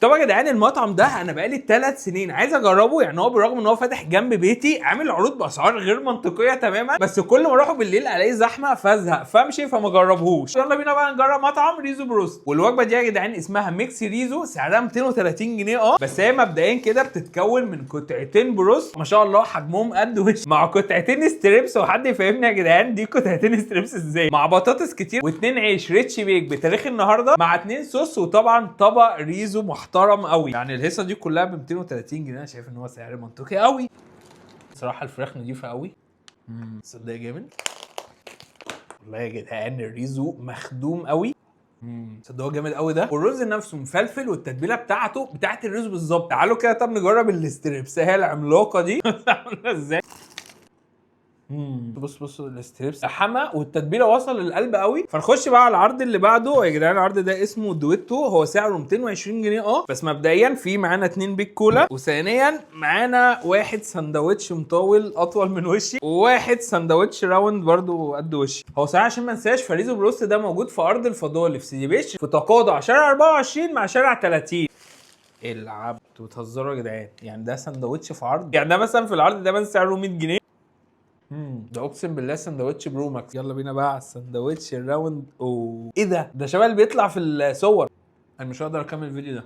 طبعا يا جدعان المطعم ده انا بقالي 3 سنين عايز اجربه، يعني هو بالرغم ان هو فاتح جنب بيتي عامل عروض باسعار غير منطقيه تماما، بس كل ما اروحه بالليل الاقي زحمه فازهق فامشي فما اجربهوش. يلا بينا بقى نجرب مطعم ريزو بروست. والوجبه دي يا جدعان اسمها ميكس ريزو، سعرها 230 جنيه بس هي مبدئيا كده بتتكون من قطعتين بروست ما شاء الله حجمهم قد وش، مع قطعتين ستريبس. وحد يفهمني يا جدعان دي قطعتين ستريبس ازاي؟ مع بطاطس كتير واتنين عيش ريتش بيك بتاريخ النهارده مع 2 صوص، وطبعا طبق ريزو محترم قوي. يعني الهيصه دي كلها ب 230 جنيه، انا شايف ان هو سعر منطقي قوي. بصراحه الفراخ نضيفه قوي. صدق جامد والله يا جدعان. الريزو مخدوم قوي. صدق هو جامد قوي ده. والرز نفسه مفلفل والتتبيله بتاعته بتاعت الرز بالظبط. تعالوا كده طب نجرب الستريبس هي العملاقه دي عامله ازاي. بص الستريبس حما والتتبيله وصل للقلب قوي. فنخش بقى على العرض اللي بعده يا جدعان. العرض ده اسمه دويتو، هو سعره 220 جنيه بس مبدئيا في معانا 2 بيك كولا، وثانيا معانا واحد سندوتش مطول اطول من وشي، وواحد سندوتش راوند برضو قد وشي. هو صراحه عشان ما انساش فريزو بروست ده موجود في ارض الفضاء اللي في سيدي بشر في تقاطع شارع 24 مع شارع 30. العب انتوا بتهزروا يا جدعان؟ يعني ده سندوتش في عرض؟ يعني ده مثلا في العرض ده سعره 100 جنيه. ده اقسم بالله سندوتش برو ماكس. يلا بينا بقى على السندوتش الراوند. ايه ده شبه اللي بيطلع في الصور. انا مش هقدر اكمل الفيديو ده.